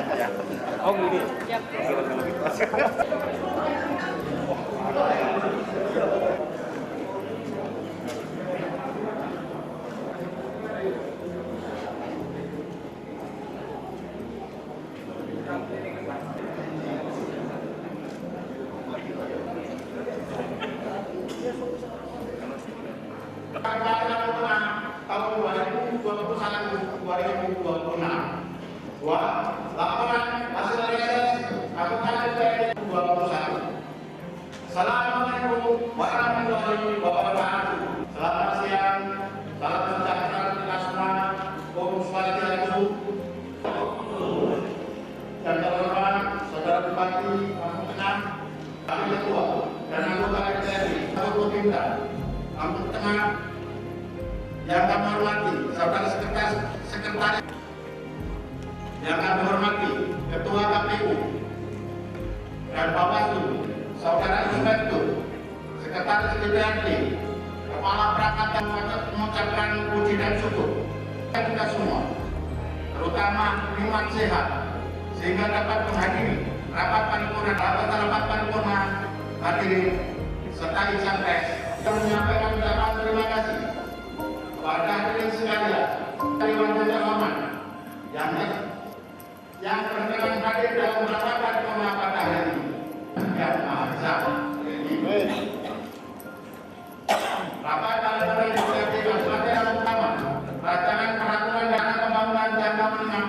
Oh gini. Tahun 2021 2026. Dua, laporan hasil realisasi angkutan PPD 2021. Assalamualaikum warahmatullahi wabarakatuh. Selamat siang, salam sejahtera kita semua. Om Swastiastu. Dan terhormat Saudara Bupati Lampung Tengah, kami Ketua dan anggota DPRD Kabupaten Pindah Lampung Tengah. Yang kami hormati Saudara Sekretaris, yang kami hormati Ketua KPU dan Bawaslu, Saudara Inspektur, Sekretaris DPRD, Kepala Perangkat yang mengucapkan puji dan syukur kita semua, terutama iman sehat, sehingga dapat menghadiri rapat paripurna hadirin serta insan pers yang menyampaikan ucapan terima kasih kepada hadirin sekalian Dewan Terhormat yang berkenan hadir dalam rapat paripurna pada hari ini. Yang Maha Esa. Rapat paripurna DPRD Kabupaten Lampung Tengah, rancangan peraturan dana pembangunan jangka menengah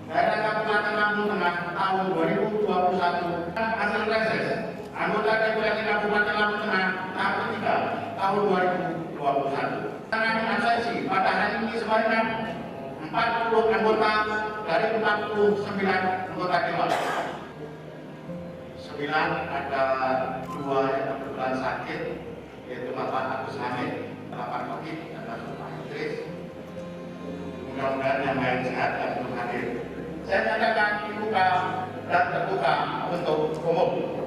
daerah Kabupaten Lampung Tengah tahun 2021 dan hasil reses anggota DPRD Kabupaten Lampung Tengah tahap 3 tahun 2021. Dengan sesi pada hari ini sebanyak 40 anggota dari 49 anggota dewan. 9 ada 2 yang kebetulan sakit, yaitu Bapak Agus Hamid, Bapak Covid, dan Bapak Idris. Mudah-mudahan yang lain sehat dan belum hadir. Saya nyatakan dibuka dan terbuka untuk umum.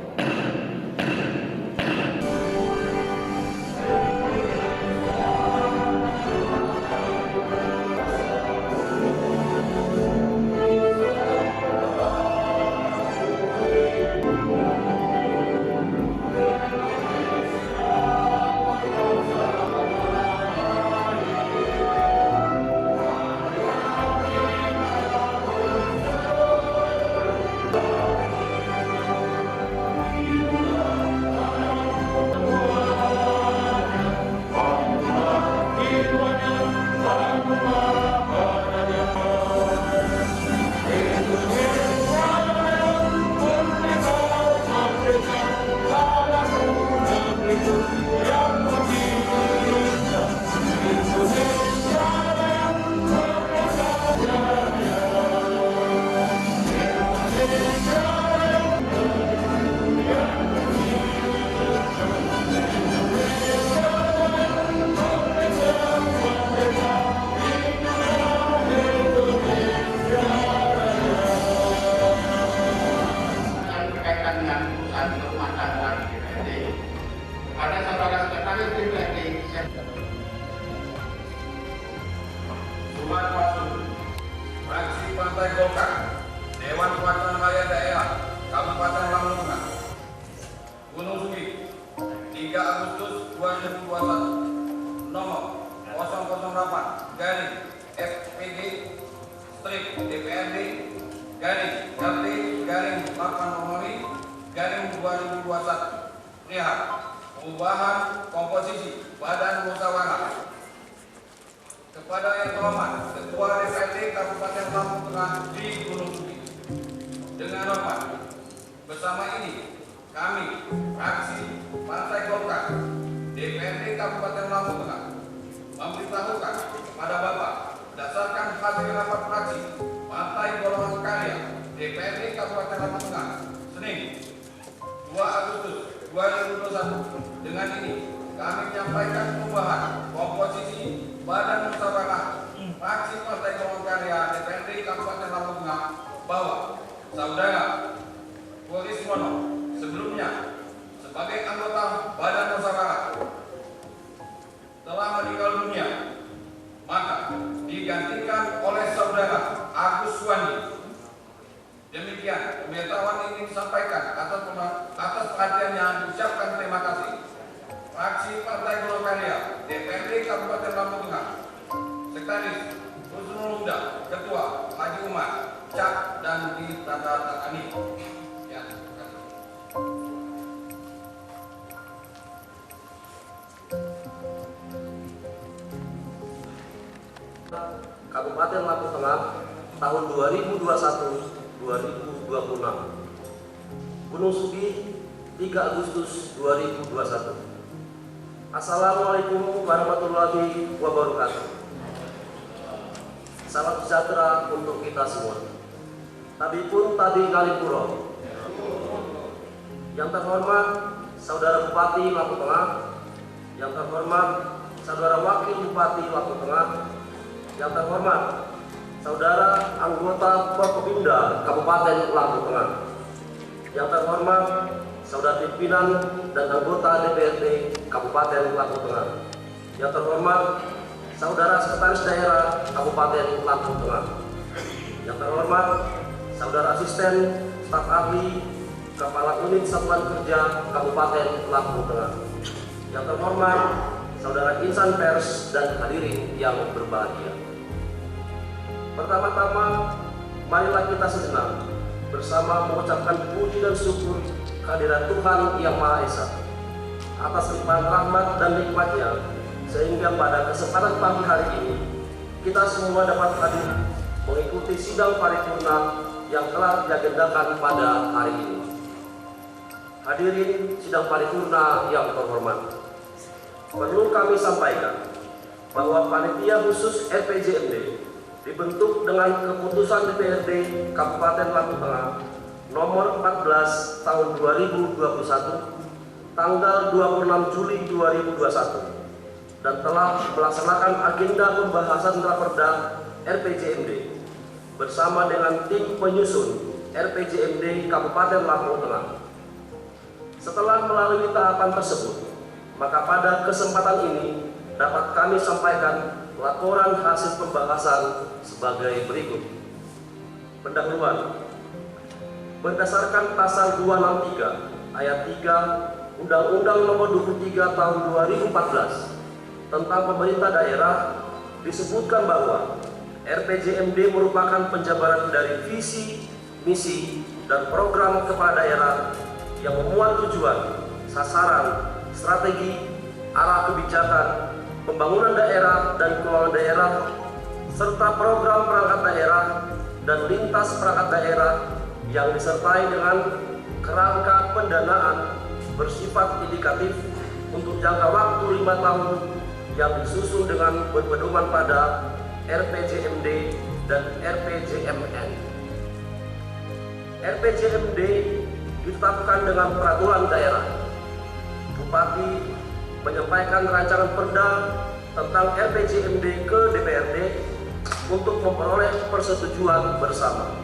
Fraksi Partai Golkar, Dewan Perwakilan Rakyat Daerah Kabupaten Lampung Tengah, Gunung Sugi, 3 Agustus 2021, nomor 008-FPD-DPRD-RT-8 perihal perubahan komposisi Badan Musyawarah. Kepada yang terhormat Ketua DPRD Kabupaten Lampung Tengah di Gunung Sugi, dengan hormat bersama ini kami fraksi Partai Golkar DPRD Kabupaten Lampung Tengah memberitahukan kepada Bapak berdasarkan hasil rapat fraksi Partai Golongan Karya DPRD Kabupaten Lampung Tengah Senin 2 Agustus 2021, dengan ini kami menyampaikan perubahan komposisi Badan Musyawarah fraksi Partai Golongan Karya DPRD Kabupaten Lampung Tengah bahwa Saudara Kurismono sebelumnya sebagai anggota Badan Musyawarah telah meninggal dunia, maka digantikan oleh Saudara Agus Wandi dicap dan ditandatangani. Ya, terima kasih. Kabupaten Lampung Tengah tahun 2021-2026. Gunung Sugi 3 Agustus 2021. Assalamualaikum warahmatullahi wabarakatuh. Salam sejahtera untuk kita semua. Tabipun Tabi Kalipuro. Yang terhormat Saudara Bupati Lampung Tengah, yang terhormat Saudara Wakil Bupati Lampung Tengah, yang terhormat Saudara anggota Forkopimda Kabupaten Lampung Tengah, yang terhormat Saudara pimpinan dan anggota DPRD Kabupaten Lampung Tengah, yang terhormat Saudara Sekretaris Daerah Kabupaten Lampung Tengah, yang terhormat Saudara Asisten Staf Ahli Kepala Unit Satuan Kerja Kabupaten Lampung Tengah, yang terhormat Saudara insan pers dan hadirin yang berbahagia. Pertama-tama, marilah kita sejenak bersama mengucapkan puji dan syukur kehadirat Tuhan Yang Maha Esa atas limpahan rahmat dan nikmat-Nya, sehingga pada kesempatan pagi hari ini kita semua dapat hadir mengikuti sidang paripurna yang telah diagendakan pada hari ini. Hadirin sidang paripurna yang terhormat, perlu kami sampaikan bahwa panitia khusus RPJMD dibentuk dengan keputusan DPRD Kabupaten Lampung Tengah nomor 14 tahun 2021 tanggal 26 Juli 2021 dan telah melaksanakan agenda pembahasan raperda RPJMD bersama dengan tim penyusun RPJMD Kabupaten Lampung Tengah. Setelah melalui tahapan tersebut, maka pada kesempatan ini dapat kami sampaikan laporan hasil pembahasan sebagai berikut. Pendahuluan. Berdasarkan pasal 263 ayat 3 Undang-Undang Nomor 23 Tahun 2014 tentang pemerintah daerah, disebutkan bahwa RPJMD merupakan penjabaran dari visi, misi, dan program kepala daerah yang memuat tujuan, sasaran, strategi, arah kebijakan, pembangunan daerah dan keuangan daerah, serta program perangkat daerah dan lintas perangkat daerah yang disertai dengan kerangka pendanaan bersifat indikatif untuk jangka waktu 5 tahun yang disusun dengan berpedoman pada RPJMD dan RPJMN. RPJMD ditetapkan dengan peraturan daerah. Bupati menyampaikan rancangan perda tentang RPJMD ke DPRD untuk memperoleh persetujuan bersama.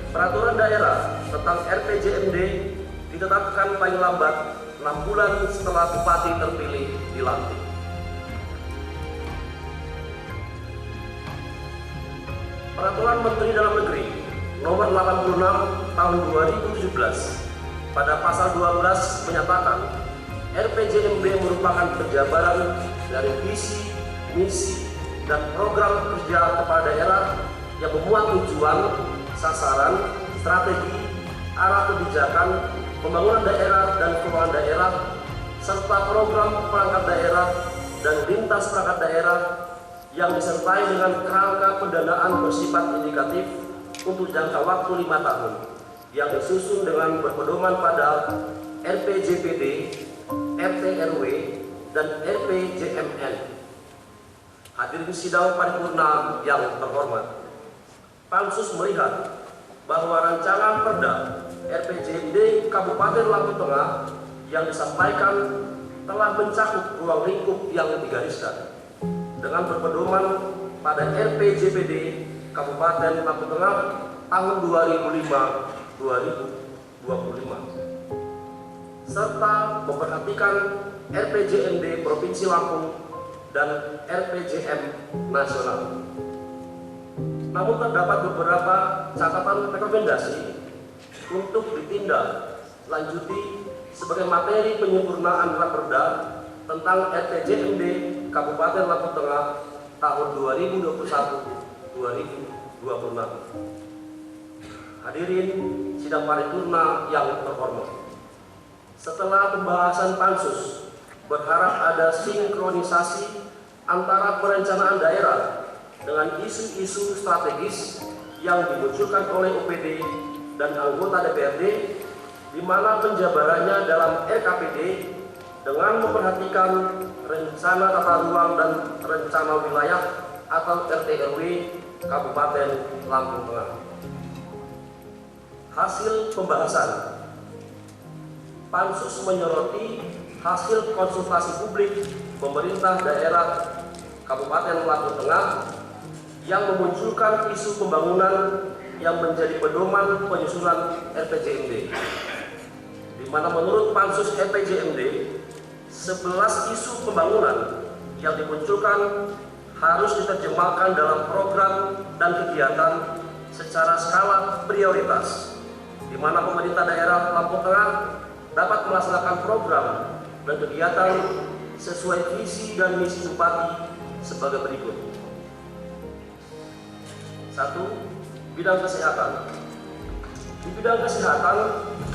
Peraturan daerah tentang RPJMD ditetapkan paling lambat 6 bulan setelah bupati terpilih dilantik. Peraturan Menteri Dalam Negeri Nomor 86 Tahun 2017 pada pasal 12 menyatakan RPJMD merupakan penjabaran dari visi, misi, dan program kerja kepala daerah yang memuat tujuan, sasaran, strategi, arah kebijakan, pembangunan daerah dan keuangan daerah, serta program perangkat daerah dan lintas perangkat daerah yang disertai dengan kerangka pendanaan bersifat indikatif untuk jangka waktu 5 tahun yang disusun dengan berpedoman pada RPJPD, RT/RW, dan RPJMN. Hadirin sidang paripurna yang terhormat, Pansus melihat bahwa rancangan perda RPJMD Kabupaten Lampung Tengah yang disampaikan telah mencakup ruang lingkup yang digariskan dengan berpedoman pada RPJPD Kabupaten Lampung Tengah tahun 2005-2025 serta memperhatikan RPJMD Provinsi Lampung dan RPJM nasional. Namun terdapat beberapa catatan rekomendasi untuk ditindak lanjuti sebagai materi penyempurnaan raperda tentang RPJMD Kabupaten Lampung Tengah tahun 2021-2026. Hadirin sidang paripurna yang terhormat. Setelah pembahasan pansus, berharap ada sinkronisasi antara perencanaan daerah dengan isu-isu strategis yang dimunculkan oleh OPD dan anggota DPRD, di mana penjabarannya dalam RKPD dengan memperhatikan rencana tata ruang dan rencana wilayah atau RT/RW Kabupaten Lampung Tengah. Hasil pembahasan pansus menyoroti hasil konsultasi publik pemerintah daerah Kabupaten Lampung Tengah yang memunculkan isu pembangunan yang menjadi pedoman penyusunan RPJMD, di mana menurut pansus RPJMD 11 isu pembangunan yang dimunculkan harus diterjemahkan dalam program dan kegiatan secara skala prioritas, di mana pemerintah daerah Lampung Tengah dapat melaksanakan program dan kegiatan sesuai visi dan misi Bupati sebagai berikut. 1. Bidang kesehatan. Di bidang kesehatan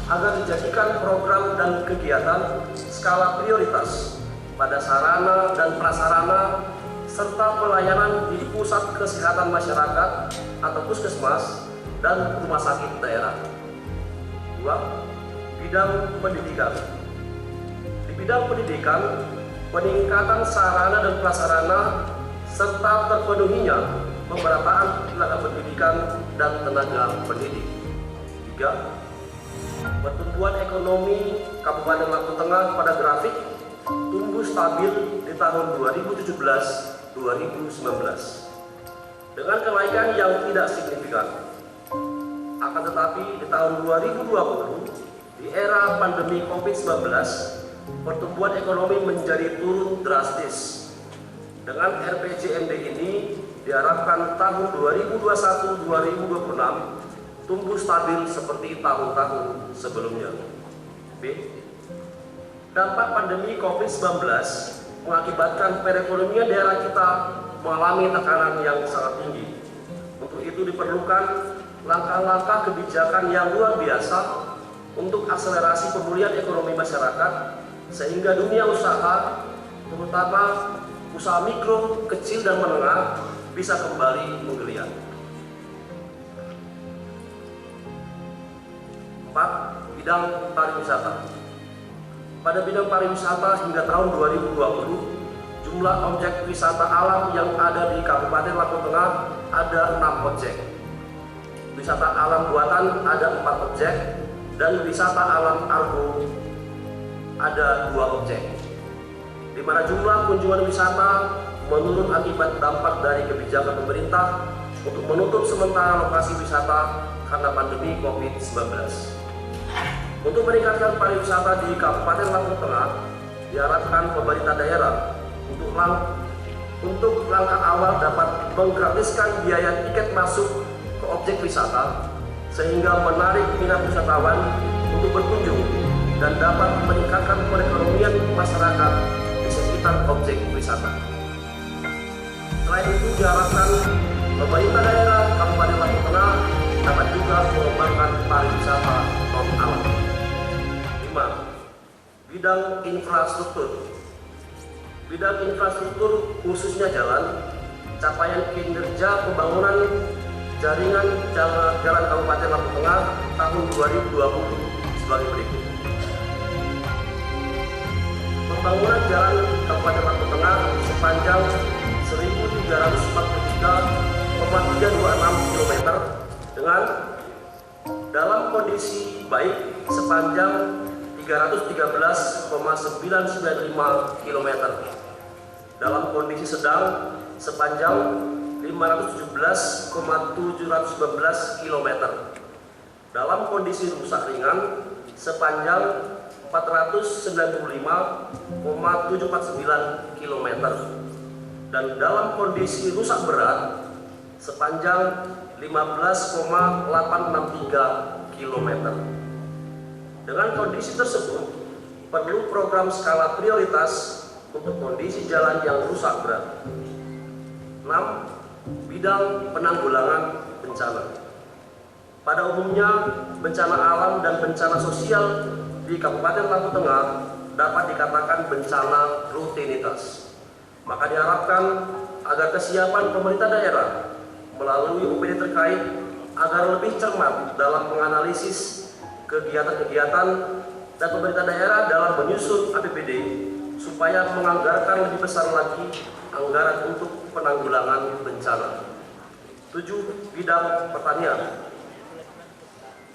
agar dijadikan program dan kegiatan skala prioritas pada sarana dan prasarana serta pelayanan di pusat kesehatan masyarakat atau puskesmas dan rumah sakit daerah. 2. Bidang pendidikan. Di bidang pendidikan, peningkatan sarana dan prasarana serta terpenuhinya pemerataan tenaga pendidikan dan tenaga pendidik. 3. Pertumbuhan ekonomi Kabupaten Lampung Tengah pada grafik tumbuh stabil di tahun 2017-2019 dengan kenaikan yang tidak signifikan. Akan tetapi di tahun 2020, di era pandemi COVID-19, pertumbuhan ekonomi menjadi turun drastis. Dengan RPJMD ini diharapkan tahun 2021-2026 tumbuh stabil seperti tahun-tahun sebelumnya. B. Dampak pandemi COVID-19 mengakibatkan perekonomian daerah kita mengalami tekanan yang sangat tinggi. Untuk itu diperlukan langkah-langkah kebijakan yang luar biasa untuk akselerasi pemulihan ekonomi masyarakat sehingga dunia usaha, terutama usaha mikro, kecil, dan menengah bisa kembali menggeliat. 4. Bidang pariwisata. Pada bidang pariwisata hingga tahun 2020, jumlah objek wisata alam yang ada di Kabupaten Lampung Tengah ada 6 objek. Wisata alam buatan ada 4 objek dan wisata alam argo ada 2 objek. Di mana jumlah kunjungan wisata menurun akibat dampak dari kebijakan pemerintah untuk menutup sementara lokasi wisata karena pandemi COVID-19. Untuk meningkatkan pariwisata di Kabupaten Lampung Tengah, diharapkan pemerintah daerah untuk langkah awal dapat menggratiskan biaya tiket masuk ke objek wisata sehingga menarik minat wisatawan untuk berkunjung dan dapat meningkatkan perekonomian masyarakat di sekitar objek wisata. Selain itu diharapkan pemerintah daerah Kabupaten Lampung Tengah dapat juga mengembangkan pariwisata non alam. 5. Bidang infrastruktur. Bidang infrastruktur khususnya jalan, capaian kinerja pembangunan jaringan jalan Kabupaten Lampung Tengah tahun 2020 sebagai berikut. Pembangunan jalan Kabupaten Lampung Tengah sepanjang 1.343,326 km dengan dalam kondisi baik sepanjang 313,995 km, dalam kondisi sedang sepanjang 517,719 km, dalam kondisi rusak ringan sepanjang 495,749 km, dan dalam kondisi rusak berat sepanjang 15,863 km. Dengan kondisi tersebut, perlu program skala prioritas untuk kondisi jalan yang rusak berat. 6. Bidang penanggulangan bencana. Pada umumnya, bencana alam dan bencana sosial di Kabupaten Lampung Tengah dapat dikatakan bencana rutinitas. Maka diharapkan agar kesiapan pemerintah daerah melalui OPD terkait agar lebih cermat dalam menganalisis kegiatan-kegiatan dan pemerintah daerah dalam menyusun APBD supaya menganggarkan lebih besar lagi anggaran untuk penanggulangan bencana. 7. Bidang pertanian.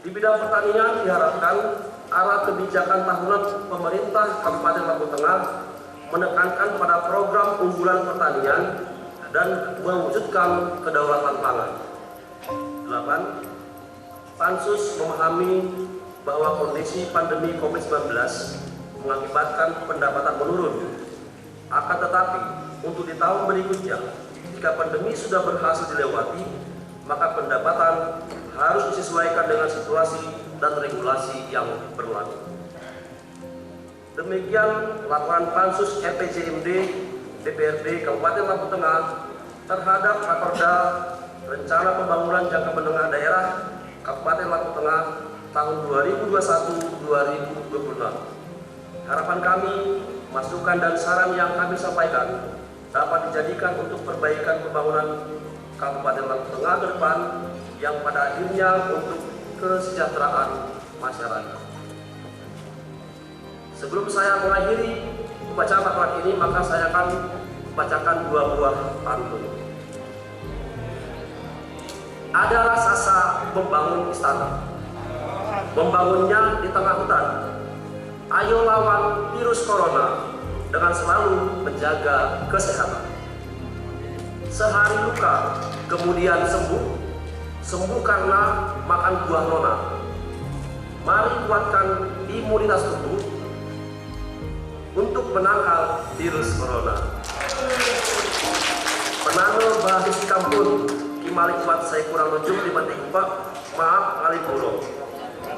Di bidang pertanian diharapkan arah kebijakan tahunan pemerintah Kabupaten Lampung Tengah menekankan pada program unggulan pertanian dan mewujudkan kedaulatan pangan. 8. Pansus memahami bahwa kondisi pandemi COVID-19 mengakibatkan pendapatan menurun. Akan tetapi, untuk di tahun berikutnya, jika pandemi sudah berhasil dilewati, maka pendapatan harus disesuaikan dengan situasi dan regulasi yang berlaku. Demikian laporan Pansus RPJMD DPRD Kabupaten Lampung Tengah terhadap Raperda Rencana Pembangunan Jangka Menengah Daerah Kabupaten Lampung Tengah tahun 2021-2026. Harapan kami, masukan dan saran yang kami sampaikan dapat dijadikan untuk perbaikan pembangunan Kabupaten Lampung Tengah ke depan yang pada akhirnya untuk kesejahteraan masyarakat. Sebelum saya mengakhiri pembacaan laporan ini, maka saya akan membacakan 2 buah pantun. Ada raksasa membangun istana, membangunnya di tengah hutan. Ayo lawan virus corona dengan selalu menjaga kesehatan. Sehari luka, kemudian sembuh, sembuh karena makan buah nona. Mari kuatkan imunitas tubuh untuk menangkal virus corona. Penano bahas kampung, kimalik kuat saya kurang lucu di Pak. Maaf kali pulau.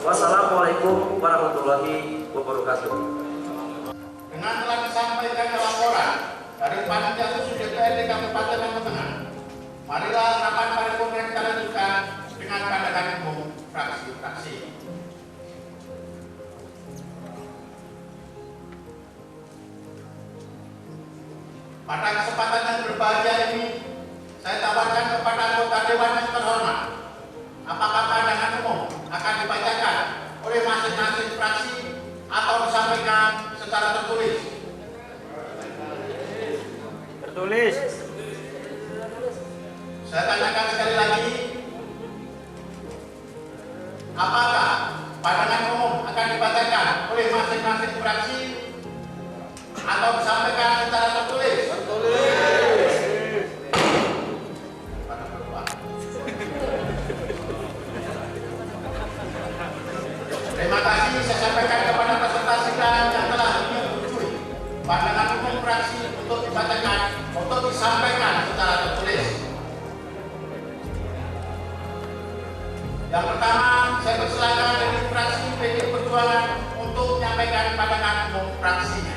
Wassalamualaikum warahmatullahi wabarakatuh. Dengan telah disampaikan laporan dari Panitia Khusus DPRD Kabupaten Lampung Tengah, marilah rapat paripurna kita lanjutkan dengan pandangan umum fraksi-fraksi. Pada kesempatan yang berbahagia ini, saya tawarkan kepada anggota Dewan yang terhormat, apakah pandangan umum akan dibacakan oleh masing-masing fraksi atau disampaikan secara tertulis? Tertulis. Saya tanyakan sekali lagi, apakah pandangan umum akan dibacakan oleh masing-masing fraksi atau disampaikan secara tertulis? Tertulis. Terima kasih saya sampaikan kepada peserta sidang yang telah menyetujui pandangan umum fraksi untuk dibacakan, untuk disampaikan secara tertulis. Yang pertama, saya persilakan dari fraksi PDI Perjuangan untuk menyampaikan pandangan umum fraksinya.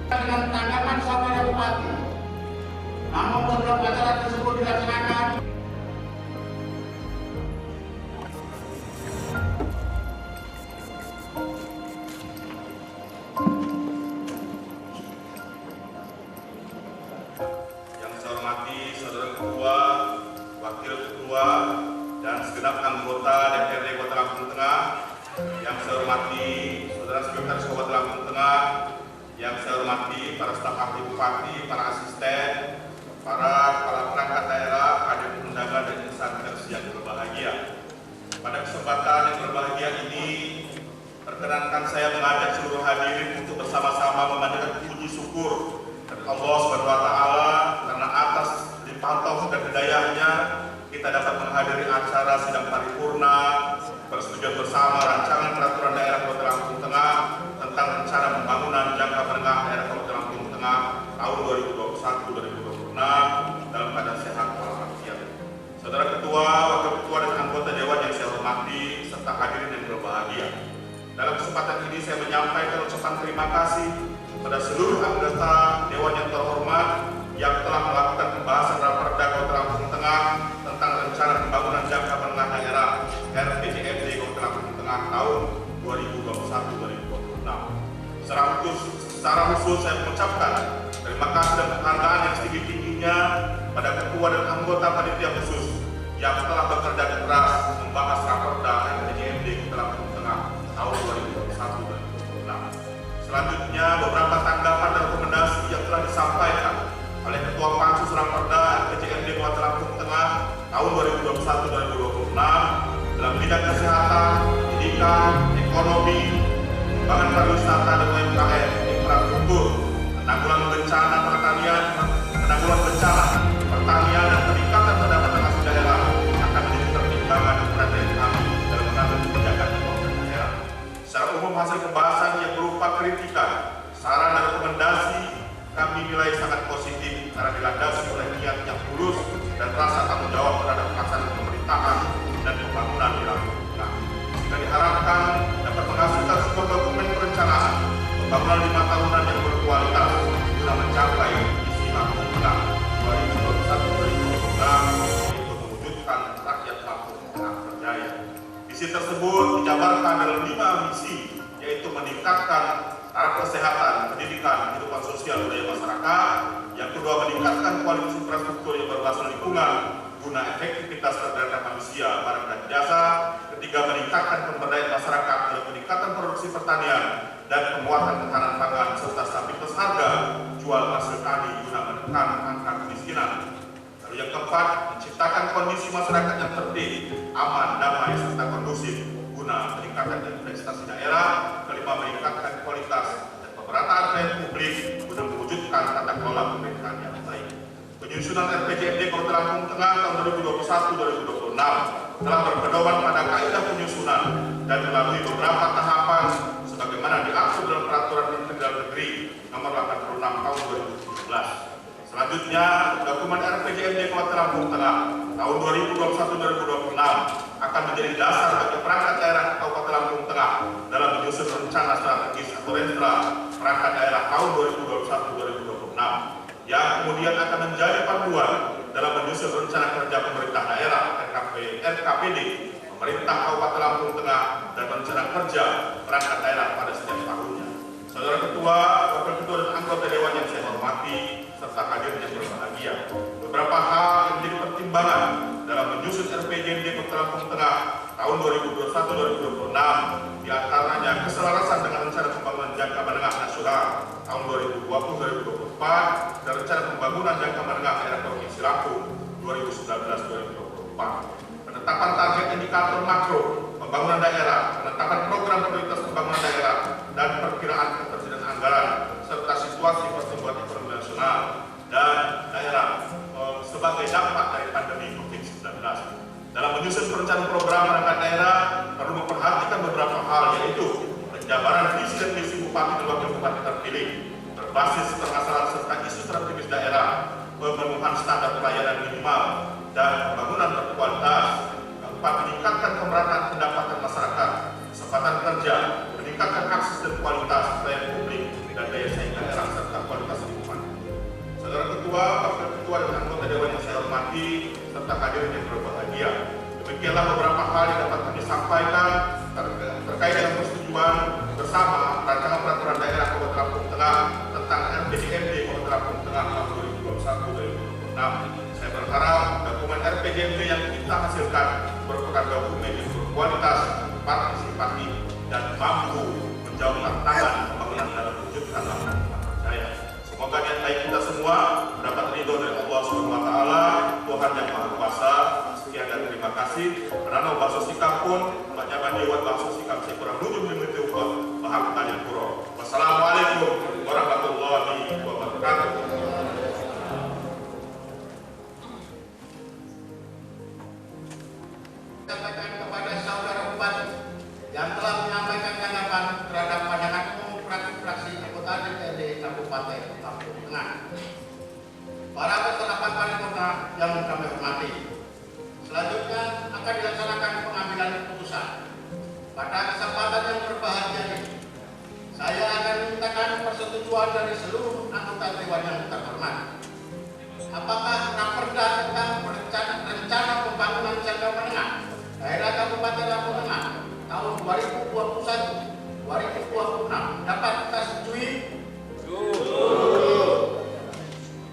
Dengan tanggapan saudara Bupati, namun sebelum acara tersebut dilaksanakan, yang saya hormati Saudara Ketua, Wakil Ketua, dan segenap anggota DPRD Kota Lampung Tengah, yang saya hormati Saudara Sekretaris Kabupaten Lampung Tengah, yang saya hormati para staf ahli bupati, para asisten, para kepala perangkat daerah, hadir undangan dan insan pers yang berbahagia. Pada kesempatan yang berbahagia ini, perkenankan saya mengajak seluruh hadirin untuk bersama-sama memanjatkan puji syukur kepada Allah Subhanahu wa Ta'ala karena atas limpahan taufik dan hidayahnya kita dapat menghadiri acara sidang paripurna persetujuan bersama rancangan peraturan daerah Kota Lampung Tengah tentang rencana pembangunan jangka menengah daerah Kota Lampung Tengah tahun 2021-2026 dalam keadaan sehat walafiat. Saudara Ketua, Wakil Ketua, dan anggota Dewan yang saya hormati serta hadirin yang berbahagia. Dalam kesempatan ini saya menyampaikan ucapan terima kasih kepada seluruh anggota Dewan yang terhormat yang telah melakukan pembahasan Raperda Kota Lampung Tengah tentang rencana pembangunan jangka menengah daerah RPJMD Kota Lampung Tengah tahun 2021-2026. Secara khusus saya mengucapkan terima kasih dan penghargaan yang setinggi-tingginya pada Ketua dan anggota Panitia Khusus yang telah bekerja keras membahas Raperda RPJMD Kota Lampung Tengah tahun 2021-2026. Selanjutnya beberapa tanggapan dan rekomendasi yang telah disampaikan oleh Ketua Pansus Raperda RPJMD Kota Lampung Tengah tahun 2021-2026 dalam bidang kesehatan, pendidikan, ekonomi, pengembangan pariwisata dan UMKM, infrastruktur, penanggulangan bencana pertanian, penanggulangan bencana pertanian dan peningkatan pendapatan asli daerah akan menjadi pertimbangan dan perhatian kami dalam mengambil kebijakan pemerintah daerah. Secara umum hasil pembahasan yang berupa kritikan, saran dan rekomendasi kami nilai sangat positif karena dilandasi oleh niat yang tulus dan rasa tanggung jawab terhadap pelaksanaan pemerintahan dan pembangunan di Lampung Tengah. Sehingga diharapkan dapat menghasilkan sebuah dokumen perencanaan pembangunan 5 tahunan yang berkualitas guna mencapai visi Lampung Tengah 2021-2026 untuk mewujudkan rakyat Lampung Tengah berjaya. Misi tersebut dijabarkan dalam 5 misi, yaitu meningkatkan taraf kesehatan, pendidikan, kehidupan sosial budaya masyarakat. Yang kedua, meningkatkan kualitas infrastruktur yang berbasis lingkungan guna efektivitas pergerakan manusia, barang dan jasa. Ketiga, meningkatkan pemberdayaan masyarakat dalam peningkatan produksi pertanian dan penguatan ketahanan pangan serta stabilitas harga jual hasil tani guna menekan angka kemiskinan. Lalu yang keempat, menciptakan kondisi masyarakat yang tertib, aman, damai serta kondusif guna meningkatkan investasi daerah. Kelima, meningkatkan kualitas dan pemerataan pelayanan publik guna mewujudkan tata kelola pemerintahan yang baik. Penyusunan RPJMD Kota Lampung Tengah tahun 2021-2026 telah berpedoman pada kaidah penyusunan dan melalui beberapa tahapan sebagaimana diatur dalam Peraturan Menteri Dalam Negeri Nomor 86 Tahun 2017. Selanjutnya, dokumen RPJMD Kota Lampung Tengah tahun 2021-2026 akan menjadi dasar bagi perangkat daerah Kabupaten Lampung Tengah dalam menyusun rencana strategis atau renstra perangkat daerah tahun 2021-2026 yang kemudian akan menjadi panduan menyusun rencana kerja pemerintah daerah RKPD, pemerintah Kabupaten Lampung Tengah, dan rencana kerja perangkat daerah pada setiap tahunnya. Saudara Ketua, Wakil Ketua dan anggota Dewan yang saya hormati, serta hadir yang berbahagia, beberapa hal yang menjadi pertimbangan dalam menyusun RPJMD Kota Lampung Tengah tahun 2021-2026, diantaranya keselarasan dengan rencana pembangunan jangka menengah nasional tahun 2020-2024 dan rencana pembangunan jangka menengah daerah Provinsi Lampung 2019-2024. Penetapan target indikator makro pembangunan daerah, penetapan program prioritas pembangunan daerah, dan perkiraan ketersediaan anggaran serta situasi pertumbuhan ekonomi nasional dan daerah sebagai dampak dari pandemi COVID-19. Dalam menyusun perencanaan program perangkat daerah perlu memperhatikan beberapa hal, yaitu penjabaran visi dan misi bupati dan wakil bupati terpilih berbasis permasalahan serta isu strategis daerah, pemenuhan standar pelayanan minimal, dan pembangunan berkualitas. Keempat, meningkatkan pemerataan pendapatan masyarakat, kesempatan kerja, meningkatkan akses dan kualitas pelayanan publik dan daya saing daerah serta kualitas lingkungan. Saudara Ketua, Wakil Ketua dan anggota Dewan yang saya hormati, serta hadirin yang berbahagia, demikianlah beberapa hal yang dapat kami sampaikan terkait dengan persetujuan bersama rancangan peraturan daerah Kabupaten Lampung Tengah tentang RPJMD Kabupaten Lampung Tengah tahun 2021-2026. Saya berharap dokumen RPJMD yang kita hasilkan merupakan dokumen yang berkualitas, partisipatif, dan mampu menjawab tantangan pembangunan dalam wujudkan Lampung Jaya. Semoga niat baik kita semua mendapat ridho dari Allah SWT, Tuhan yang Maha Kuasa. Sekian dan terima kasih. Menanau bahasa sikap pun, banyak dewan bahasa sikap saya kurang nujum dimiti Allah, Maha Kalian Puro. Wassalamualaikum warahmatullahi wabarakatuh. Sampaikan kepada saudara bupati yang telah menyampaikan tanggapan terhadap pandangan umum fraksi anggota DPRD Kabupaten Lampung Tengah. Para peserta paripurna yang kami hormati, selanjutnya akan dilaksanakan pengambilan keputusan. Pada kesempatan yang berbahagia ini, saya akan memintakan persetujuan dari seluruh anggota Dewan yang terhormat. Apakah raperda tentang rencana pembangunan jangka menengah daerah Kabupaten Lampung Tengah tahun 2021-2026 dapat kita setujui?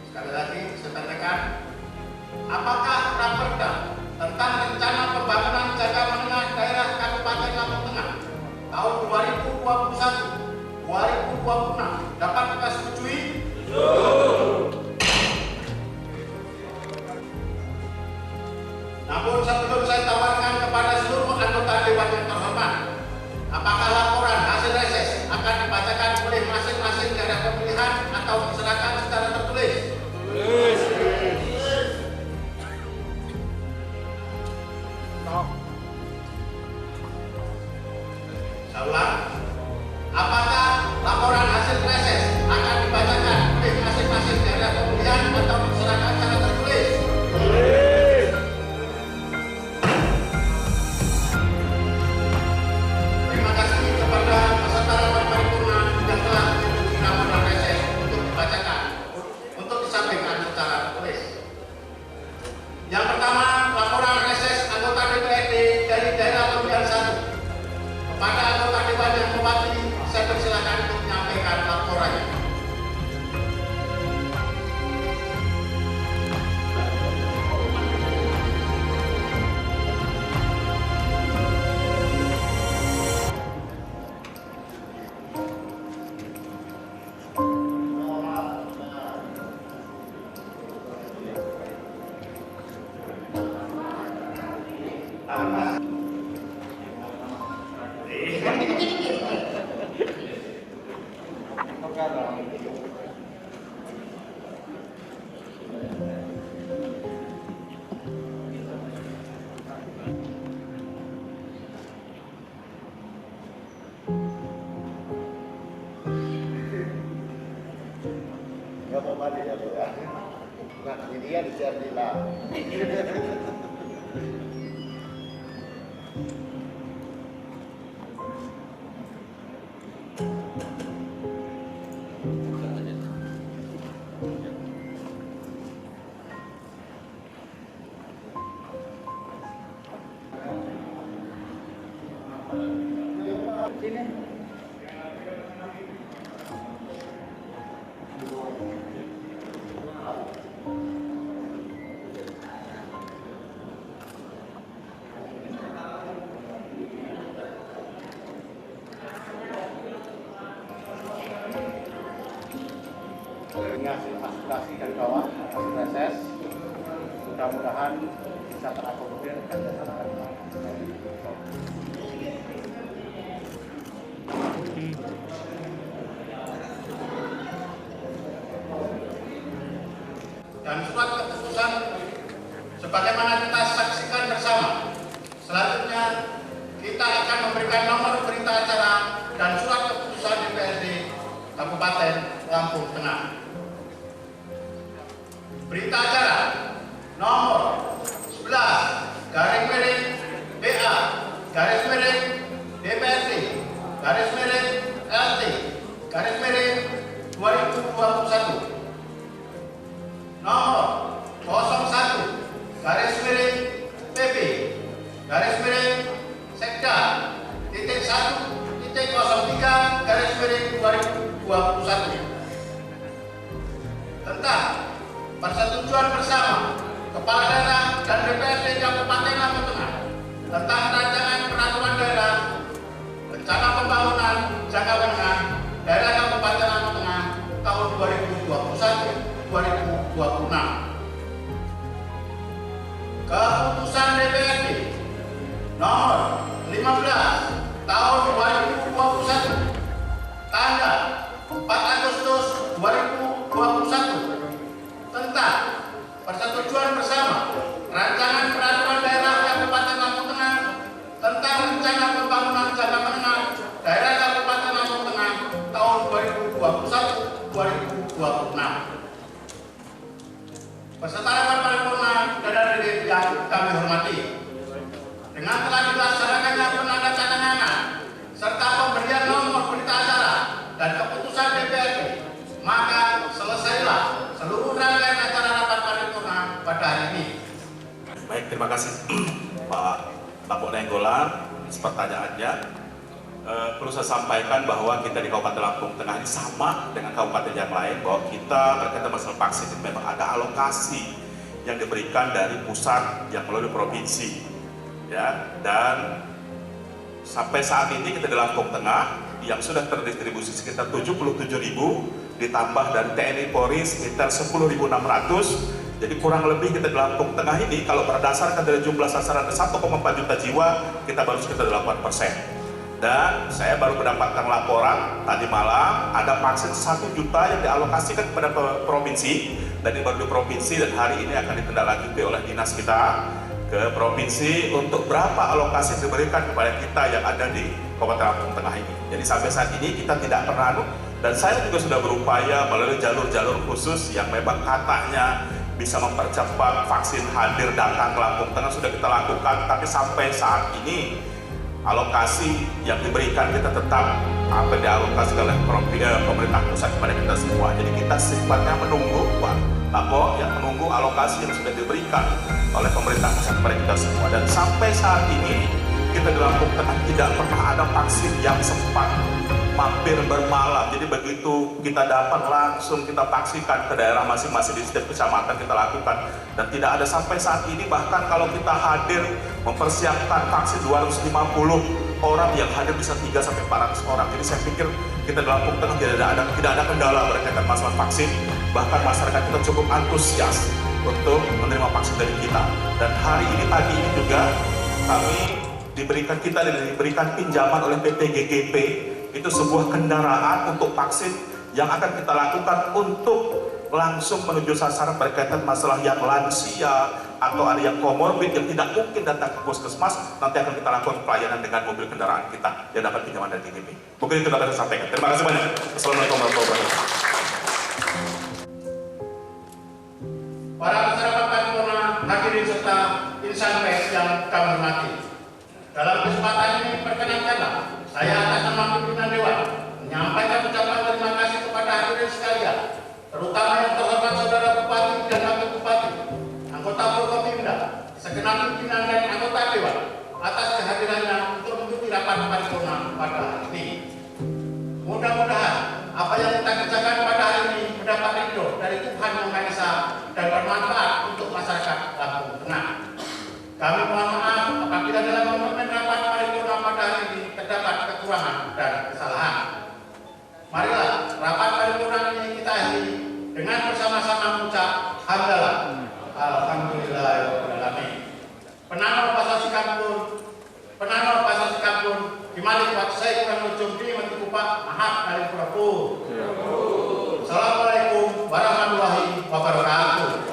Sekali lagi saya katakan, apakah raperda tentang rencana pembangunan jangka menengah daerah Kabupaten Lampung Tengah tahun 2021-2026 dapat kita setujui? Namun sebelum saya tawarkan kepada seluruh anggota Dewan yang terhormat, apakah laporan hasil reses akan dibacakan oleh masing-masing daerah pemilihan atau diserahkan secara tertulis? Saya ulang, apakah laporan hasil reses akan dibacakan oleh masing-masing daerah pemilihan atau diserahkan secara tertulis? Terima kasih kepada peserta rapat paripurna yang telah mengikuti laporan reses untuk dibacakan, untuk disampaikan secara tertulis. Yang pertama, laporan reses anggota DPRD dari daerah pemilihan 1. Kepada anggota Dewan yang mewakili, saya persilakan untuk menyampaikan laporannya. Nggak mau mandi ya Bu ya? Nah ini dia disiap bilang. ini hasil aspirasi dari bawah, hasil reses. Mudah-mudahan bisa terakomodir dan dilaksanakan. Dan surat keputusan sebagaimana kita saksikan bersama. Selanjutnya kita akan memberikan nomor berita acara dan surat keputusan DPRD Kabupaten Lampung Tengah. Berita acara nomor 11 garing miring BA garis miring DPRD garis miring LT garis miring 2021. Nomor 01 garis miring PP garis miring Sekda titik 1 titik 03 garis miring 2021 tentang persetujuan bersama Kepala Daerah dan DPRD Kabupaten Lampung Tengah tentang rancangan peraturan daerah rencana pembangunan jangka menengah daerah Kabupaten Lampung Tengah tahun 2021-2026. Keputusan DPRD nomor 15 tahun 2021 tanggal 4 Agustus 2021 tentang persetujuan bersama rancangan peraturan daerah Kabupaten Lampung Tengah tentang rencana pembangunan jangka menengah daerah Kabupaten Lampung Tengah tahun 2021-2026. Beserta rapat paripurna dan hadirin yang kami hormati, dengan telah dilaksanakannya penandatanganan serta pemberian nomor berita acara dan keputusan DPRD, maka selesailah seluruh rangkaian acara rapat paripurna pada hari ini. Baik, terima kasih Pak Lampung Nainggolan. Pertanyaannya, perlu saya sampaikan bahwa kita di Kabupaten Lampung Tengah ini sama dengan kabupaten yang lain, bahwa kita berkaitan masalah vaksin itu memang ada alokasi yang diberikan dari pusat yang melalui provinsi, ya. Dan sampai saat ini kita di Lampung Tengah yang sudah terdistribusi sekitar 77.000, ditambah dari TNI Polri sekitar 10.600. Jadi kurang lebih kita di Lampung Tengah ini kalau berdasarkan dari jumlah sasaran 1,4 juta jiwa, kita baru sekitar 8%. Dan saya baru mendapatkan laporan tadi malam ada vaksin 1 juta yang dialokasikan kepada provinsi, dan ini baru di provinsi, dan hari ini akan ditindaklanjuti oleh dinas kita ke provinsi untuk berapa alokasi yang diberikan kepada kita yang ada di Kabupaten Lampung Tengah ini. Jadi sampai saat ini kita tidak pernah dan saya juga sudah berupaya melalui jalur-jalur khusus yang memang katanya bisa mempercepat vaksin hadir datang ke Lampung Tengah sudah kita lakukan, tapi sampai saat ini alokasi yang diberikan kita tetap apa dialokasikan oleh pemerintah pusat kepada kita semua. Jadi kita sifatnya menunggu Pak Lampung yang menunggu alokasi yang sudah diberikan oleh pemerintah pusat kepada kita semua. Dan sampai saat ini kita di Lampung Tengah tidak pernah ada vaksin yang sempat mampir bermalam. Jadi begitu kita dapat langsung kita paksikan ke daerah masing-masing di setiap kecamatan kita lakukan, dan tidak ada sampai saat ini. Bahkan kalau kita hadir mempersiapkan vaksin 250 orang, yang hadir bisa 300-400 orang. Jadi saya pikir kita di Lampung Tengah tidak ada kendala berkaitan masalah vaksin. Bahkan masyarakat kita cukup antusias untuk menerima vaksin dari kita. Dan hari ini pagi ini juga kami diberikan pinjaman oleh PT GGP. Itu sebuah kendaraan untuk vaksin yang akan kita lakukan untuk langsung menuju sasaran berkaitan masalah yang lansia atau ada yang komorbid yang tidak mungkin datang ke puskesmas. Nanti akan kita lakukan pelayanan dengan mobil kendaraan kita yang dapat pinjaman dari GGP. Mungkin itu dapat saya sampaikan. Terima kasih banyak. Assalamualaikum warahmatullahi wabarakatuh. Para peserta paripurna, hadirin serta insan pers yang kami hormati, dalam kesempatan ini perkenankanlah saya atas nama pimpinan Dewan menyampaikan ucapan terima kasih kepada hadirin sekalian, terutama yang terhormat Saudara Bupati dan Wakil Bupati, anggota Forkopimda, segenap pimpinan dan anggota Dewan atas kehadirannya untuk mengikuti rapat paripurna pada hari ini. Mudah-mudahan apa yang kita kerjakan pada hari ini mendapat ridho dari Tuhan Yang Maha Esa dan bermanfaat untuk masyarakat Lampung Tengah. Kami mohon maaf apabila dalam momen rapat paripurna pada hari ini terdapat kekurangan dan Pak, saya kurang mencumpi mati kupak, maaf kali pura. Assalamualaikum warahmatullahi wabarakatuh.